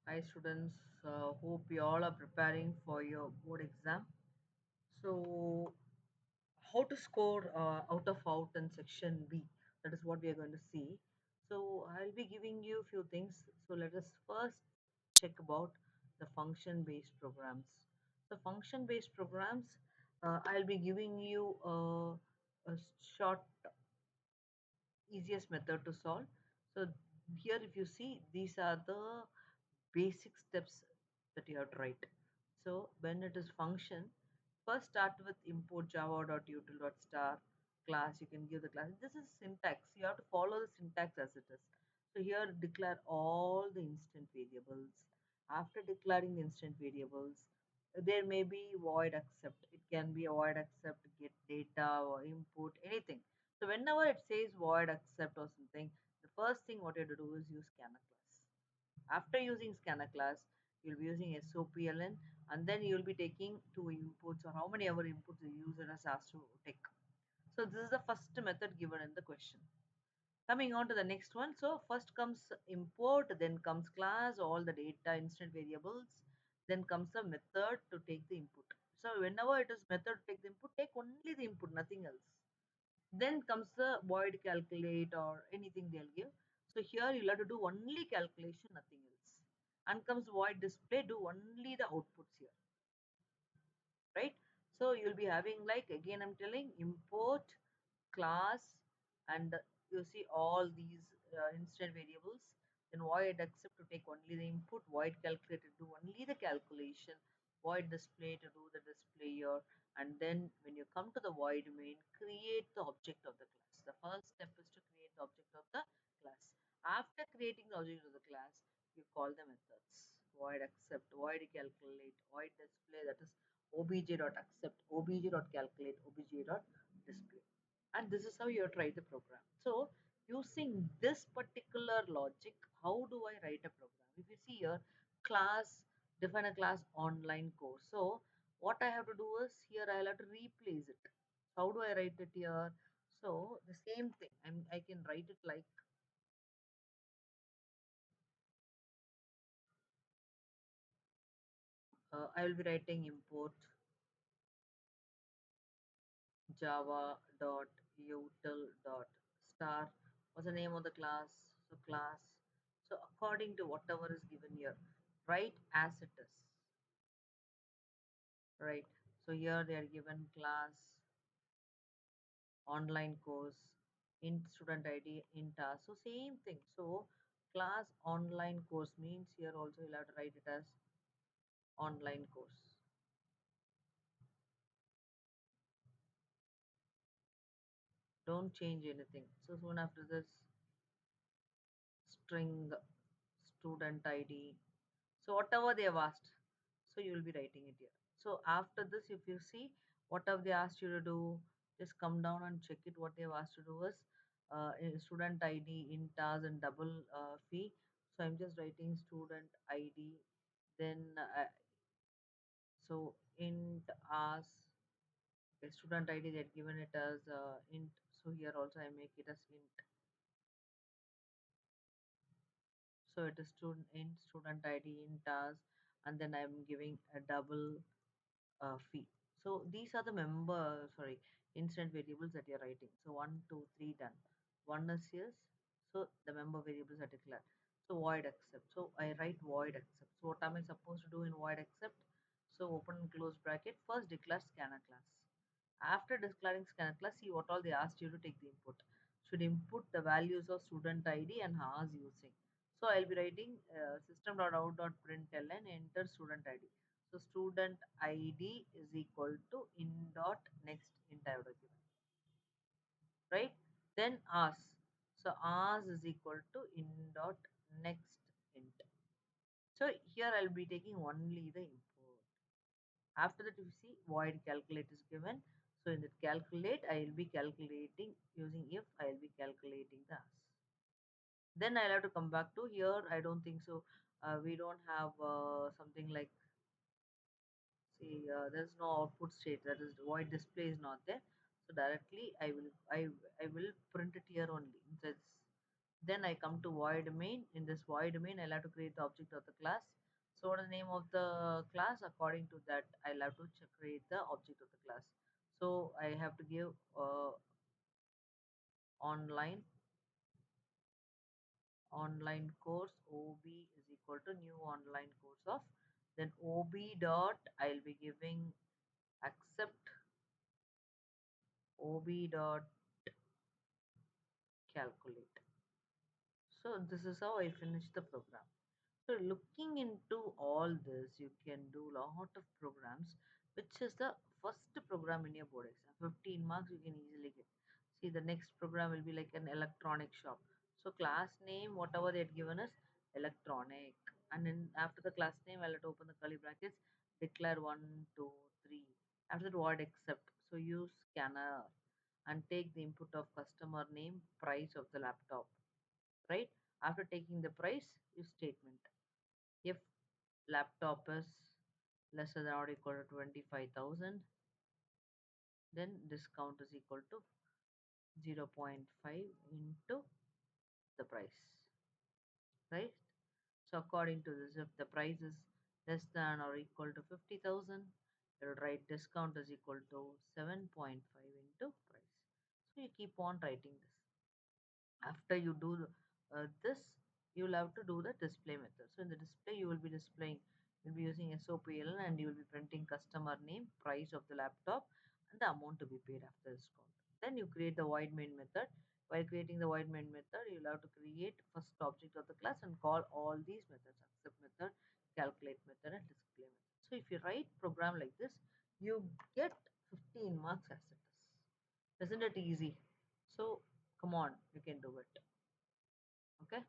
Hi students, hope you all are preparing for your board exam. So, how to score out in section B? That is what we are going to see. So, I'll be giving you a few things. So, let us first check about the function-based programs. The function-based programs, I'll be giving you a short, easiest method to solve. So, here if you see, these are the basic steps that you have to write. So when it is function, first start with import java.util.star class. You can give the class. This is syntax. You have to follow the syntax as it is. So here declare all the instant variables. After declaring the instant variables, there may be void accept. It can be a void accept, get data or input, anything. So whenever it says void accept or something, the first thing what you have to do is use scanner class. After using scanner class, you'll be using SOPLN, and then you'll be taking two inputs or how many ever inputs the user has asked to take. So this is the first method given in the question. Coming on to the next one. So first comes import, then comes class, all the data instant variables, then comes the method to take the input. So whenever it is method to take the input, take only the input, nothing else. Then comes the void calculate or anything they'll give. So here you'll have to do only calculation, nothing else. And comes void display, do only the outputs here, right? So you'll be having like again I'm telling import class and you see all these instant variables. Then void accept to take only the input, void calculate to do only the calculation, void display to do the display here. And then when you come to the void main, create the object of the class. The first step is to create the object of the class. After creating the object of the class, you call the methods. Void accept, void calculate, void display, that is obj.accept, obj.calculate, obj.display. And this is how you try the program. So using this particular logic, how do I write a program? If you see here, class, define a class online course. So what I have to do is here I'll have to replace it. How do I write it here? So the same thing. I can write it like I will be writing import java.util.star. What's the name of the class? So class. So according to whatever is given here, write as it is. Right. So here they are given class, online course, int student ID, int task. So same thing. So class online course means here also you'll have to write it as online course. Don't change anything. So soon after this, string student ID. So whatever they have asked, so you will be writing it here. So after this, if you see what have they asked you to do, just come down and check it. What they have asked to do is student ID, int as and double fee. So I'm just writing student ID. Then so int as student ID they had given it as int. So here also I make it as int. So it is student int student ID int as, and then I'm giving a double fee. So these are the instant variables that you're writing. So one, two, three, done. One is yes. So the member variables are declared. So void accept. So I write void accept. So what am I supposed to do in void accept? So open and close bracket. First declare scanner class. After declaring scanner class, see what all they asked you to take the input. Should input the values of student ID and hours using. So I'll be writing system.out.println enter student ID. So student ID is equal to in dot next int I would have given, right? Then hours. So hours is equal to in dot next int. So here I'll be taking only the input. After that, you see void calculate is given. So in that calculate, I will be calculating using if I will be calculating the hours. Then I'll have to come back to here. I don't think so. We don't have something like see there's no output state, that is void display is not there. So directly I will print it here only. Then I come to void main. In this void main, I'll have to create the object of the class. So what is the name of the class? According to that, I'll have to create the object of the class. So I have to give online online course ob is equal to new online course of, then ob dot I'll be giving accept ob dot calculate. So this is how I finish the program. So looking into all this, you can do a lot of programs, which is the first program in your board exam. 15 marks you can easily get. See, the next program will be like an electronic shop. So class name, whatever they had given us, electronic. And then after the class name, I'll have to open the curly brackets, declare one, two, three. After that, word accept. So use scanner and take the input of customer name, price of the laptop, right? After taking the price, use statement. If laptop is lesser than or equal to 25,000, then discount is equal to 0.5 into the price, right? So according to this, if the price is less than or equal to 50,000, you'll write discount is equal to 7.5 into price. So you keep on writing this. After you do this, you'll have to do the display method. So in the display, you will be displaying, you'll be using SOPL, and you will be printing customer name, price of the laptop, and the amount to be paid after discount. Then you create the void main method. While creating the void main method, you'll have to create first object of the class and call all these methods: accept method, calculate method, and display method. So if you write program like this, you get 15 marks as it is. Isn't it easy? So come on, you can do it. Okay.